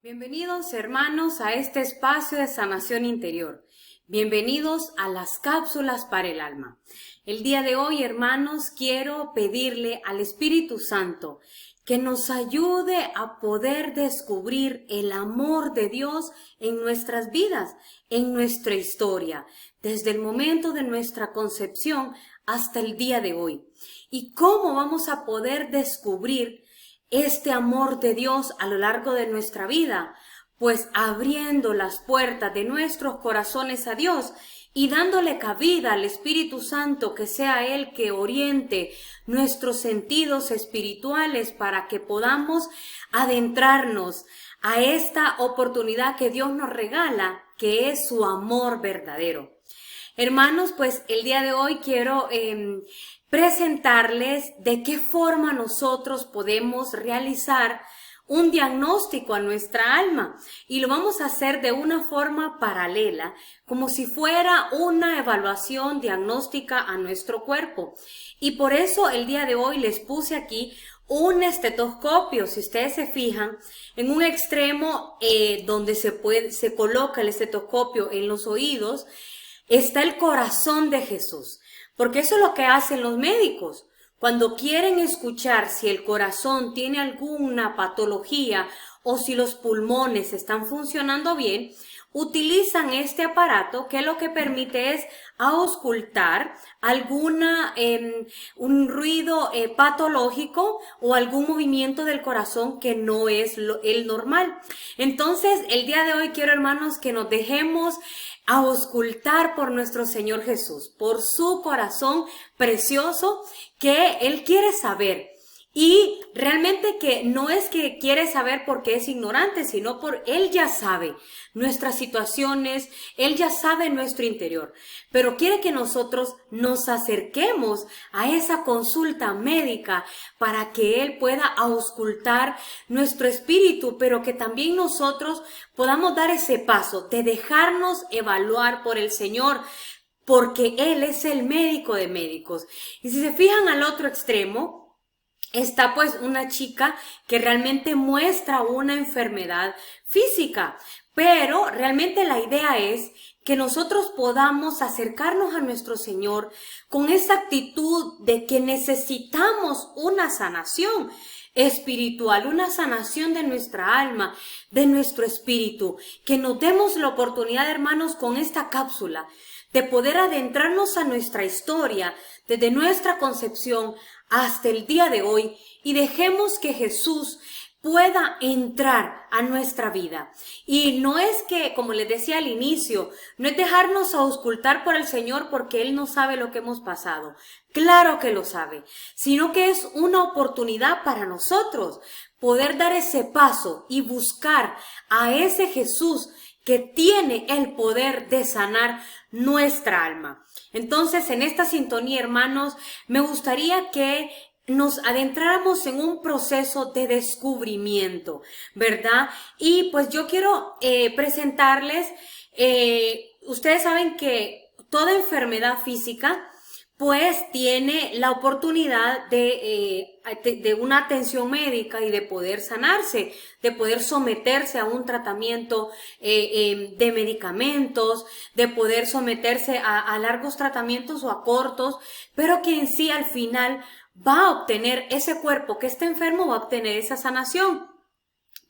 Bienvenidos hermanos a este espacio de sanación interior. Bienvenidos a las cápsulas para el alma. El día de hoy, hermanos, quiero pedirle al Espíritu Santo que nos ayude a poder descubrir el amor de Dios en nuestras vidas, en nuestra historia, desde el momento de nuestra concepción hasta el día de hoy. ¿Y cómo vamos a poder descubrir este amor de Dios a lo largo de nuestra vida? Pues abriendo las puertas de nuestros corazones a Dios y dándole cabida al Espíritu Santo, que sea Él que oriente nuestros sentidos espirituales para que podamos adentrarnos a esta oportunidad que Dios nos regala, que es su amor verdadero. Hermanos, pues el día de hoy quiero presentarles de qué forma nosotros podemos realizar un diagnóstico a nuestra alma, y lo vamos a hacer de una forma paralela, como si fuera una evaluación diagnóstica a nuestro cuerpo. Y por eso el día de hoy les puse aquí un estetoscopio. Si ustedes se fijan, en un extremo donde se coloca el estetoscopio en los oídos, está el corazón de Jesús, porque eso es lo que hacen los médicos. Cuando quieren escuchar si el corazón tiene alguna patología o si los pulmones están funcionando bien, utilizan este aparato que lo que permite es auscultar un ruido patológico o algún movimiento del corazón que no es el normal. Entonces, el día de hoy quiero, hermanos, que nos dejemos auscultar por nuestro Señor Jesús, por su corazón precioso, que Él quiere saber. Y realmente que no es que quiere saber porque es ignorante, sino por Él ya sabe nuestras situaciones, Él ya sabe nuestro interior, pero quiere que nosotros nos acerquemos a esa consulta médica para que Él pueda auscultar nuestro espíritu, pero que también nosotros podamos dar ese paso de dejarnos evaluar por el Señor, porque Él es el médico de médicos. Y si se fijan al otro extremo, está pues una chica que realmente muestra una enfermedad física, pero realmente la idea es que nosotros podamos acercarnos a nuestro Señor con esa actitud de que necesitamos una sanación espiritual, una sanación de nuestra alma, de nuestro espíritu, que nos demos la oportunidad, hermanos, con esta cápsula, de poder adentrarnos a nuestra historia, desde nuestra concepción hasta el día de hoy, y dejemos que Jesús pueda entrar a nuestra vida. Y no es que, como les decía al inicio, no es dejarnos auscultar por el Señor porque Él no sabe lo que hemos pasado. Claro que lo sabe, sino que es una oportunidad para nosotros poder dar ese paso y buscar a ese Jesús que tiene el poder de sanar nuestra alma. Entonces, en esta sintonía, hermanos, me gustaría que nos adentráramos en un proceso de descubrimiento, ¿verdad? Y pues yo quiero presentarles, ustedes saben que toda enfermedad física pues tiene la oportunidad de una atención médica y de poder sanarse, de poder someterse a un tratamiento de medicamentos, de poder someterse a largos tratamientos o a cortos, pero que en sí al final va a obtener ese cuerpo que está enfermo, va a obtener esa sanación.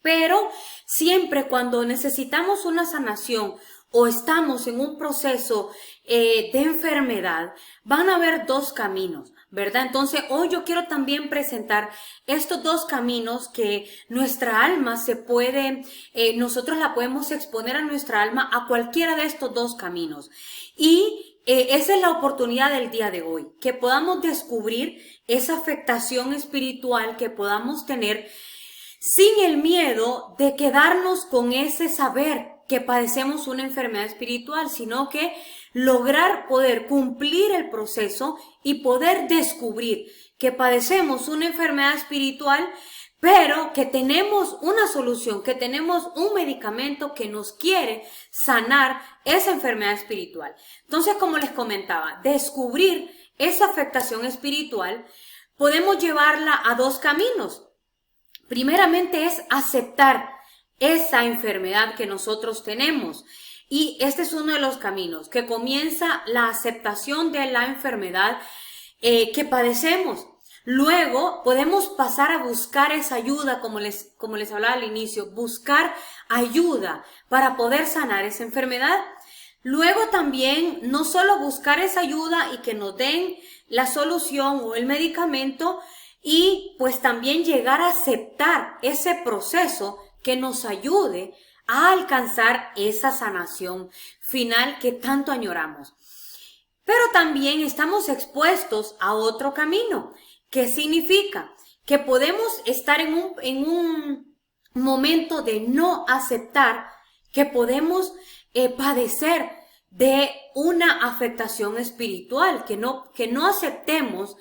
Pero siempre cuando necesitamos una sanación o estamos en un proceso de enfermedad, van a haber dos caminos, ¿verdad? Entonces, hoy yo quiero también presentar estos dos caminos que nuestra alma nosotros la podemos exponer a nuestra alma a cualquiera de estos dos caminos. Y esa es la oportunidad del día de hoy, que podamos descubrir esa afectación espiritual que podamos tener sin el miedo de quedarnos con ese saber que padecemos una enfermedad espiritual, sino que lograr poder cumplir el proceso y poder descubrir que padecemos una enfermedad espiritual, pero que tenemos una solución, que tenemos un medicamento que nos quiere sanar esa enfermedad espiritual. Entonces, como les comentaba, descubrir esa afectación espiritual podemos llevarla a dos caminos. Primeramente es aceptar esa enfermedad que nosotros tenemos. Y este es uno de los caminos, que comienza la aceptación de la enfermedad que padecemos. Luego podemos pasar a buscar esa ayuda, como les hablaba al inicio, buscar ayuda para poder sanar esa enfermedad. Luego también no solo buscar esa ayuda y que nos den la solución o el medicamento, y pues también llegar a aceptar ese proceso que nos ayude a alcanzar esa sanación final que tanto añoramos. Pero también estamos expuestos a otro camino. ¿Qué significa? Que podemos estar en un momento de no aceptar, que podemos padecer de una afectación espiritual, que no aceptemos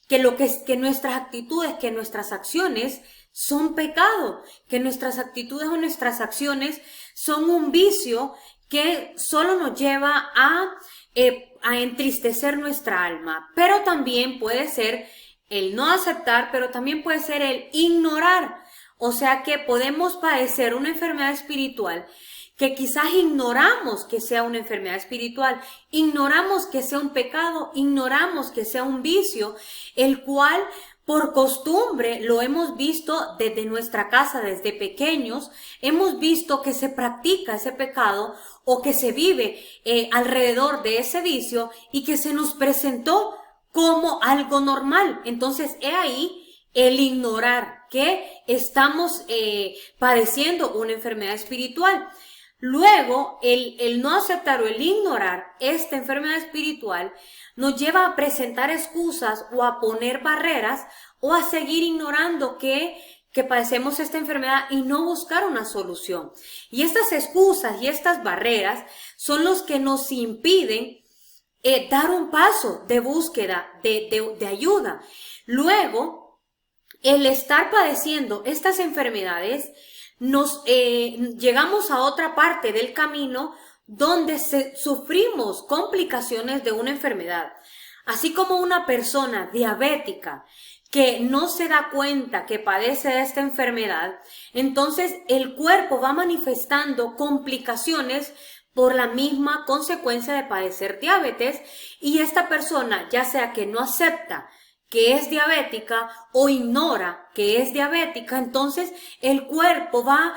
que nuestras actitudes, que nuestras acciones son pecado, que nuestras actitudes o nuestras acciones son un vicio que solo nos lleva a entristecer nuestra alma. Pero también puede ser el no aceptar, pero también puede ser el ignorar. O sea que podemos padecer una enfermedad espiritual que quizás ignoramos que sea una enfermedad espiritual, ignoramos que sea un pecado, ignoramos que sea un vicio, el cual por costumbre lo hemos visto desde nuestra casa, desde pequeños, hemos visto que se practica ese pecado o que se vive alrededor de ese vicio y que se nos presentó como algo normal. Entonces, he ahí el ignorar que estamos padeciendo una enfermedad espiritual. Luego, el no aceptar o el ignorar esta enfermedad espiritual nos lleva a presentar excusas o a poner barreras o a seguir ignorando que padecemos esta enfermedad y no buscar una solución. Y estas excusas y estas barreras son los que nos impiden dar un paso de búsqueda de ayuda. Luego, el estar padeciendo estas enfermedades, llegamos a otra parte del camino donde sufrimos complicaciones de una enfermedad. Así como una persona diabética que no se da cuenta que padece de esta enfermedad, entonces el cuerpo va manifestando complicaciones por la misma consecuencia de padecer diabetes, y esta persona, ya sea que no acepta que es diabética o ignora que es diabética, entonces el cuerpo va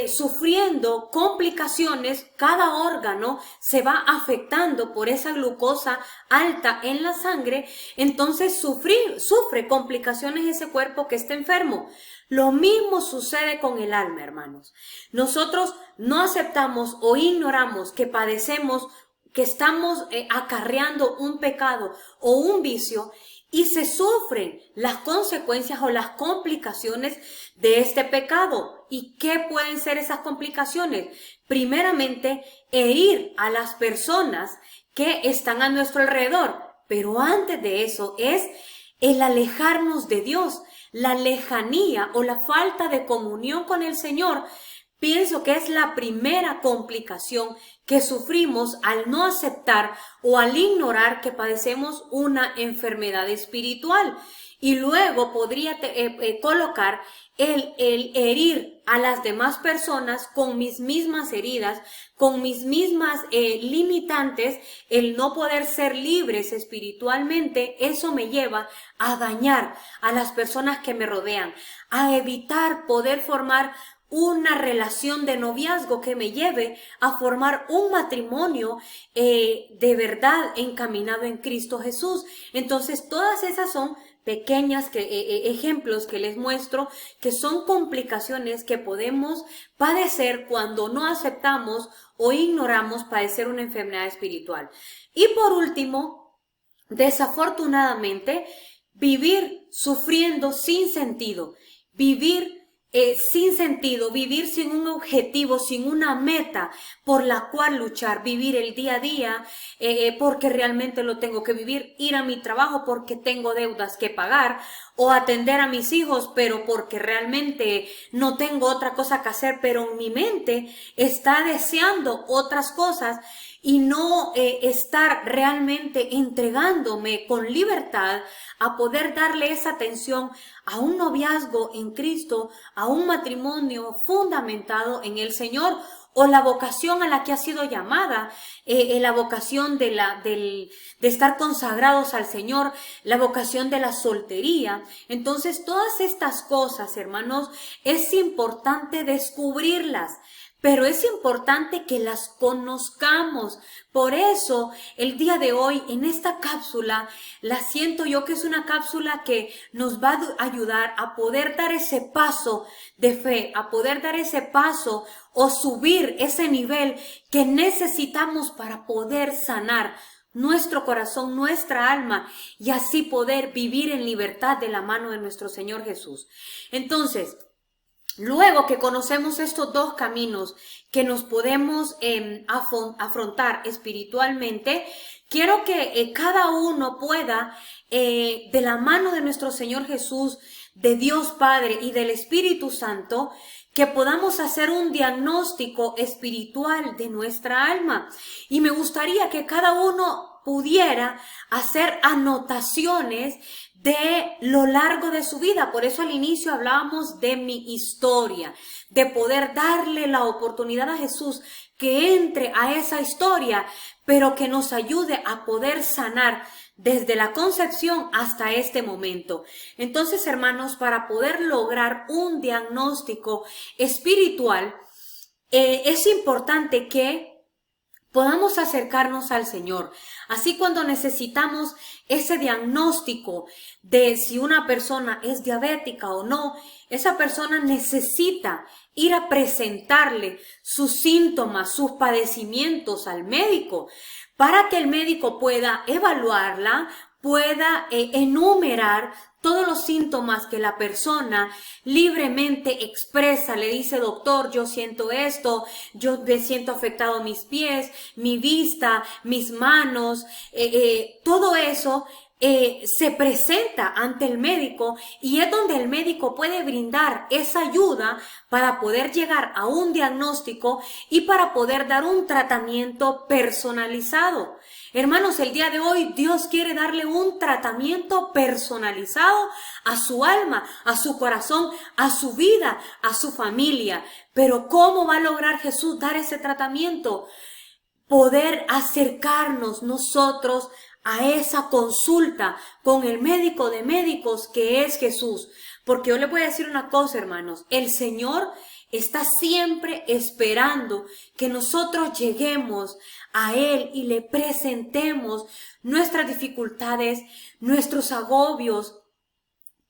sufriendo complicaciones, cada órgano se va afectando por esa glucosa alta en la sangre, entonces sufre complicaciones ese cuerpo que está enfermo. Lo mismo sucede con el alma, hermanos. Nosotros no aceptamos o ignoramos que padecemos, que estamos acarreando un pecado o un vicio, y se sufren las consecuencias o las complicaciones de este pecado. ¿Y qué pueden ser esas complicaciones? Primeramente, herir a las personas que están a nuestro alrededor. Pero antes de eso es el alejarnos de Dios, la lejanía o la falta de comunión con el Señor. Pienso que es la primera complicación que sufrimos al no aceptar o al ignorar que padecemos una enfermedad espiritual. Y luego podría colocar el herir a las demás personas con mis mismas heridas, con mis mismas limitantes, el no poder ser libres espiritualmente. Eso me lleva a dañar a las personas que me rodean, a evitar poder formar una relación de noviazgo que me lleve a formar un matrimonio de verdad encaminado en Cristo Jesús. Entonces, todas esas son pequeñas ejemplos que les muestro, que son complicaciones que podemos padecer cuando no aceptamos o ignoramos padecer una enfermedad espiritual. Y por último, desafortunadamente, vivir sufriendo sin sentido, vivir sin sentido, vivir sin un objetivo, sin una meta por la cual luchar, vivir el día a día porque realmente lo tengo que vivir, ir a mi trabajo porque tengo deudas que pagar, o atender a mis hijos, pero porque realmente no tengo otra cosa que hacer, pero mi mente está deseando otras cosas y no estar realmente entregándome con libertad a poder darle esa atención a un noviazgo en Cristo, a un matrimonio fundamentado en el Señor, o la vocación a la que ha sido llamada, la vocación de estar consagrados al Señor, la vocación de la soltería. Entonces, todas estas cosas, hermanos, es importante descubrirlas. Pero es importante que las conozcamos. Por eso, el día de hoy, en esta cápsula, la siento yo que es una cápsula que nos va a ayudar a poder dar ese paso de fe, a poder dar ese paso o subir ese nivel que necesitamos para poder sanar nuestro corazón, nuestra alma, y así poder vivir en libertad de la mano de nuestro Señor Jesús. Entonces, luego que conocemos estos dos caminos que nos podemos afrontar espiritualmente, quiero que cada uno pueda, de la mano de nuestro Señor Jesús, de Dios Padre y del Espíritu Santo, que podamos hacer un diagnóstico espiritual de nuestra alma. Y me gustaría que cada uno pudiera hacer anotaciones de lo largo de su vida. Por eso al inicio hablábamos de mi historia, de poder darle la oportunidad a Jesús que entre a esa historia, pero que nos ayude a poder sanar desde la concepción hasta este momento. Entonces, hermanos, para poder lograr un diagnóstico espiritual, es importante que podamos acercarnos al Señor. Así, cuando necesitamos ese diagnóstico de si una persona es diabética o no, esa persona necesita ir a presentarle sus síntomas, sus padecimientos al médico, para que el médico pueda evaluarla, pueda enumerar todos los síntomas que la persona libremente expresa. Le dice: doctor, yo siento esto, yo me siento afectado mis pies, mi vista, mis manos, todo eso se presenta ante el médico, y es donde el médico puede brindar esa ayuda para poder llegar a un diagnóstico y para poder dar un tratamiento personalizado. Hermanos, el día de hoy Dios quiere darle un tratamiento personalizado a su alma, a su corazón, a su vida, a su familia. Pero ¿cómo va a lograr Jesús dar ese tratamiento? Poder acercarnos nosotros a esa consulta con el médico de médicos, que es Jesús. Porque yo les voy a decir una cosa, hermanos, el Señor está siempre esperando que nosotros lleguemos a Él y le presentemos nuestras dificultades, nuestros agobios,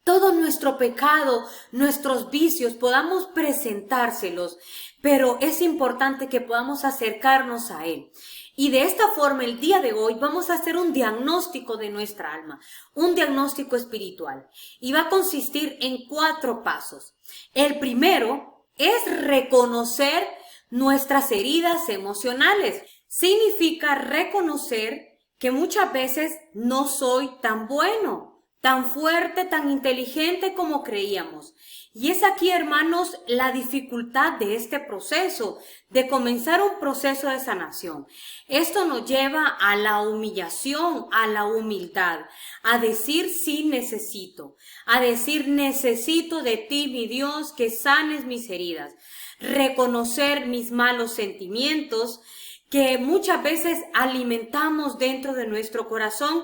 todo nuestro pecado, nuestros vicios, podamos presentárselos. Pero es importante que podamos acercarnos a Él. Y de esta forma, el día de hoy vamos a hacer un diagnóstico de nuestra alma, un diagnóstico espiritual. Y va a consistir en 4 pasos. El primero es reconocer nuestras heridas emocionales. Significa reconocer que muchas veces no soy tan bueno, tan fuerte, tan inteligente como creíamos. Y es aquí, hermanos, la dificultad de este proceso, de comenzar un proceso de sanación. Esto nos lleva a la humillación, a la humildad, a decir sí necesito, a decir necesito de ti, mi Dios, que sanes mis heridas, reconocer mis malos sentimientos que muchas veces alimentamos dentro de nuestro corazón.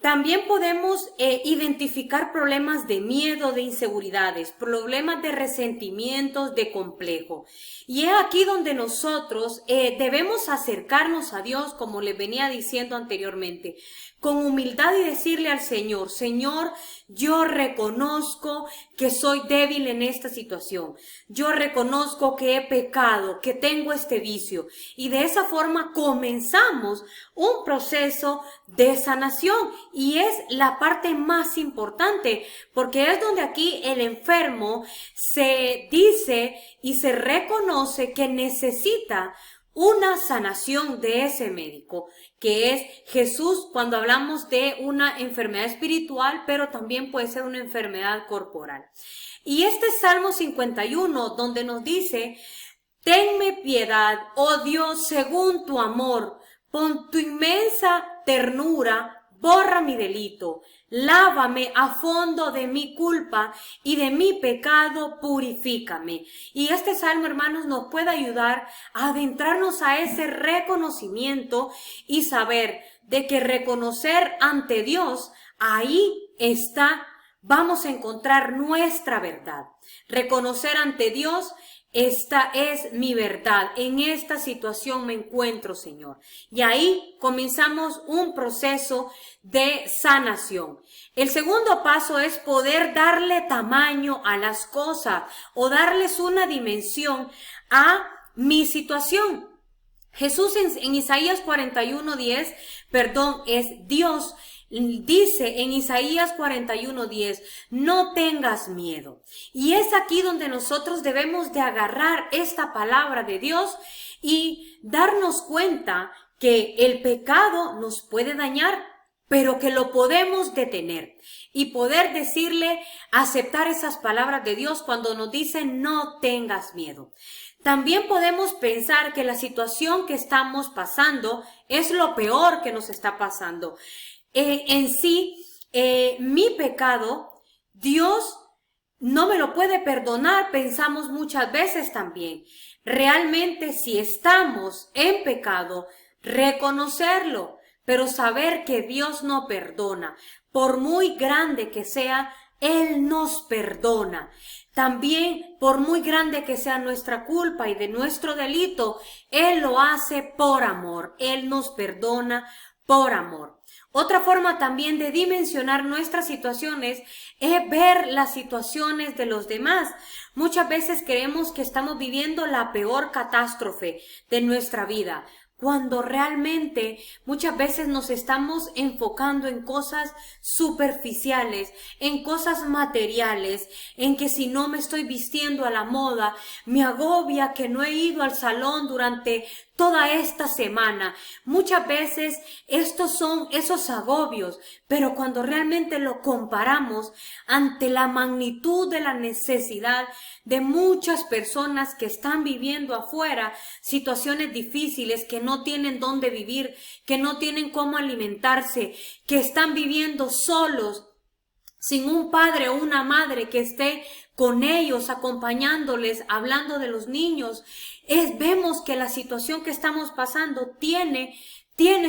También podemos identificar problemas de miedo, de inseguridades, problemas de resentimientos, de complejo. Y es aquí donde nosotros debemos acercarnos a Dios, como les venía diciendo anteriormente, con humildad, y decirle al Señor: Señor, yo reconozco que soy débil en esta situación. Yo reconozco que he pecado, que tengo este vicio. Y de esa forma comenzamos un proceso de sanación. Y es la parte más importante, porque es donde aquí el enfermo se dice y se reconoce que necesita una sanación de ese médico, que es Jesús cuando hablamos de una enfermedad espiritual, pero también puede ser una enfermedad corporal. Y este Salmo 51, donde nos dice: tenme piedad, oh Dios, según tu amor, con tu inmensa ternura, borra mi delito. Lávame a fondo de mi culpa y de mi pecado purifícame. Y este salmo, hermanos, nos puede ayudar a adentrarnos a ese reconocimiento y saber de que reconocer ante Dios, ahí está, vamos a encontrar nuestra verdad. Reconocer ante Dios: esta es mi verdad, en esta situación me encuentro, Señor. Y ahí comenzamos un proceso de sanación. El segundo paso es poder darle tamaño a las cosas o darles una dimensión a mi situación. Jesús en Isaías 41:10, es Dios. Dice en Isaías 41:10, no tengas miedo. Y es aquí donde nosotros debemos de agarrar esta palabra de Dios y darnos cuenta que el pecado nos puede dañar, pero que lo podemos detener y poder decirle, aceptar esas palabras de Dios cuando nos dice no tengas miedo. También podemos pensar que la situación que estamos pasando es lo peor que nos está pasando. Mi pecado, Dios no me lo puede perdonar, pensamos muchas veces también. Realmente, si estamos en pecado, reconocerlo, pero saber que Dios no perdona. Por muy grande que sea, Él nos perdona. También, por muy grande que sea nuestra culpa y de nuestro delito, Él lo hace por amor. Él nos perdona por amor. Otra forma también de dimensionar nuestras situaciones es ver las situaciones de los demás. Muchas veces creemos que estamos viviendo la peor catástrofe de nuestra vida, cuando realmente muchas veces nos estamos enfocando en cosas superficiales, en cosas materiales, en que si no me estoy vistiendo a la moda, me agobia que no he ido al salón durante toda esta semana. Muchas veces estos son esos agobios, pero cuando realmente lo comparamos ante la magnitud de la necesidad de muchas personas que están viviendo afuera situaciones difíciles, que no tienen dónde vivir, que no tienen cómo alimentarse, que están viviendo solos, sin un padre o una madre que esté con ellos, acompañándoles, hablando de los niños, vemos que la situación que estamos pasando tiene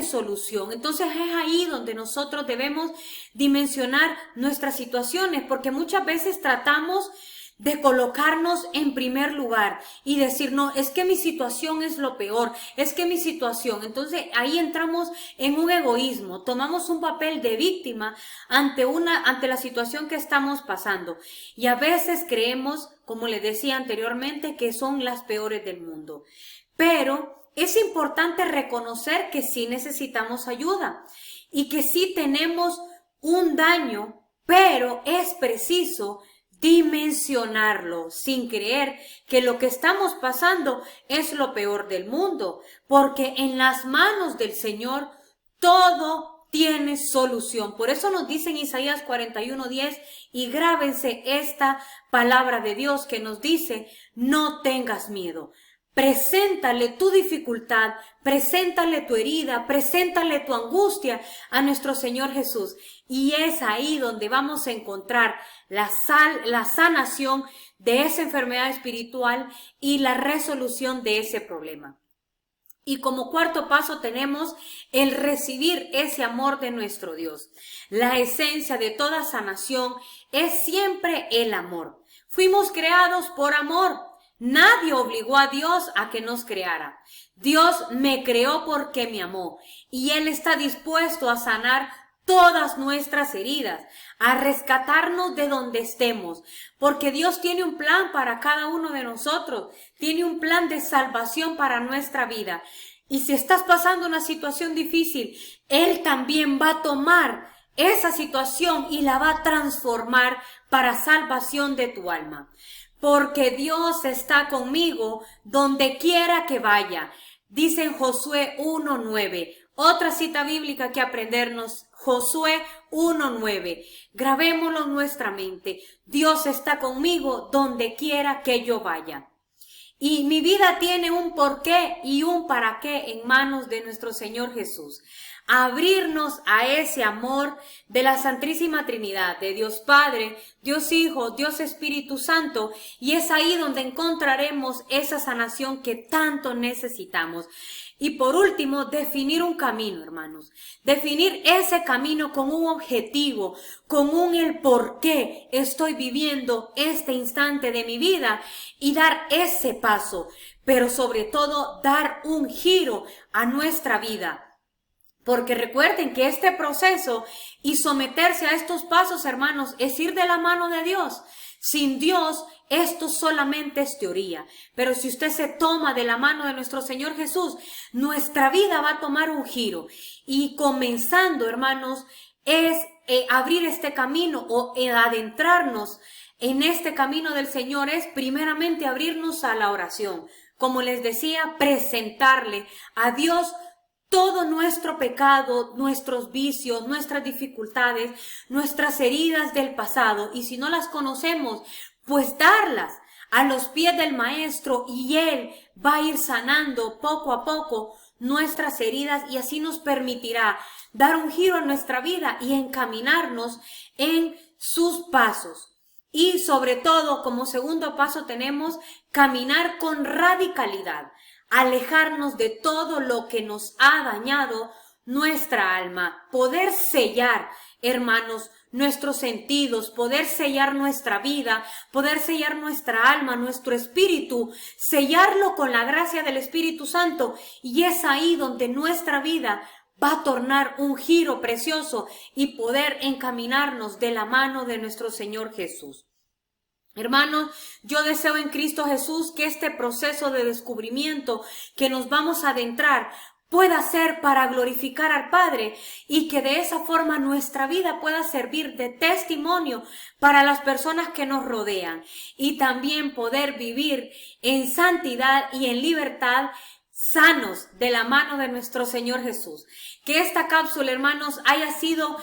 solución. Entonces es ahí donde nosotros debemos dimensionar nuestras situaciones, porque muchas veces tratamos de colocarnos en primer lugar y decir, no, es que mi situación es lo peor, es que mi situación. Entonces ahí entramos en un egoísmo, tomamos un papel de víctima ante la situación que estamos pasando. Y a veces creemos, como les decía anteriormente, que son las peores del mundo. Pero es importante reconocer que sí necesitamos ayuda y que sí tenemos un daño, pero es preciso dimensionarlo sin creer que lo que estamos pasando es lo peor del mundo, porque en las manos del Señor todo tiene solución. Por eso nos dice en Isaías 41:10, y grábense esta palabra de Dios que nos dice, no tengas miedo. Preséntale tu dificultad, preséntale tu herida, preséntale tu angustia a nuestro Señor Jesús. Y es ahí donde vamos a encontrar la sanación de esa enfermedad espiritual y la resolución de ese problema. Y como cuarto paso tenemos el recibir ese amor de nuestro Dios. La esencia de toda sanación es siempre el amor. Fuimos creados por amor. Nadie obligó a Dios a que nos creara. Dios me creó porque me amó y Él está dispuesto a sanar todas nuestras heridas, a rescatarnos de donde estemos, porque Dios tiene un plan para cada uno de nosotros, tiene un plan de salvación para nuestra vida. Y si estás pasando una situación difícil, Él también va a tomar esa situación y la va a transformar para salvación de tu alma. Porque Dios está conmigo donde quiera que vaya. Dice en Josué 1:9. Otra cita bíblica que aprendernos, Josué 1:9. Grabémoslo en nuestra mente. Dios está conmigo donde quiera que yo vaya. Y mi vida tiene un porqué y un para qué en manos de nuestro Señor Jesús. Abrirnos a ese amor de la Santísima Trinidad, de Dios Padre, Dios Hijo, Dios Espíritu Santo, y es ahí donde encontraremos esa sanación que tanto necesitamos. Y por último, definir un camino, hermanos. Definir ese camino con un objetivo, con el por qué estoy viviendo este instante de mi vida y dar ese paso, pero sobre todo dar un giro a nuestra vida. Porque recuerden que este proceso y someterse a estos pasos, hermanos, es ir de la mano de Dios. Sin Dios, esto solamente es teoría. Pero si usted se toma de la mano de nuestro Señor Jesús, nuestra vida va a tomar un giro. Y comenzando, hermanos, es abrir este camino o adentrarnos en este camino del Señor es primeramente abrirnos a la oración. Como les decía, presentarle a Dios todo nuestro pecado, nuestros vicios, nuestras dificultades, nuestras heridas del pasado. Y si no las conocemos, pues darlas a los pies del Maestro y Él va a ir sanando poco a poco nuestras heridas y así nos permitirá dar un giro a nuestra vida y encaminarnos en sus pasos. Y sobre todo, como segundo paso tenemos caminar con radicalidad. Alejarnos de todo lo que nos ha dañado nuestra alma, poder sellar, hermanos, nuestros sentidos, poder sellar nuestra vida, poder sellar nuestra alma, nuestro espíritu, sellarlo con la gracia del Espíritu Santo, y es ahí donde nuestra vida va a tornar un giro precioso y poder encaminarnos de la mano de nuestro Señor Jesús. Hermanos, yo deseo en Cristo Jesús que este proceso de descubrimiento que nos vamos a adentrar pueda ser para glorificar al Padre y que de esa forma nuestra vida pueda servir de testimonio para las personas que nos rodean y también poder vivir en santidad y en libertad, sanos de la mano de nuestro Señor Jesús. Que esta cápsula, hermanos, haya sido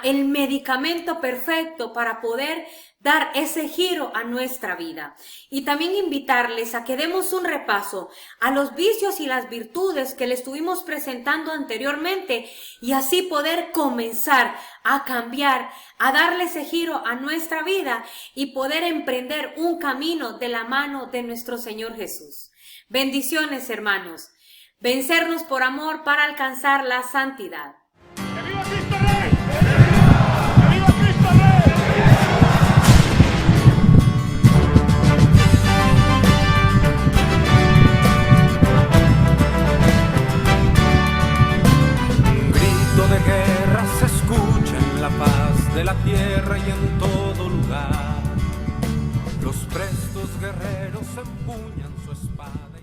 el medicamento perfecto para poder dar ese giro a nuestra vida. Y también invitarles a que demos un repaso a los vicios y las virtudes que le estuvimos presentando anteriormente y así poder comenzar a cambiar, a darle ese giro a nuestra vida y poder emprender un camino de la mano de nuestro Señor Jesús. Bendiciones, hermanos. Vencernos por amor para alcanzar la santidad. ¡Que viva Cristo Rey! ¡Que viva Cristo Rey! Un grito de guerra se escucha en la paz de la tierra y en todo lugar. Los prestos guerreros empuñan su espada.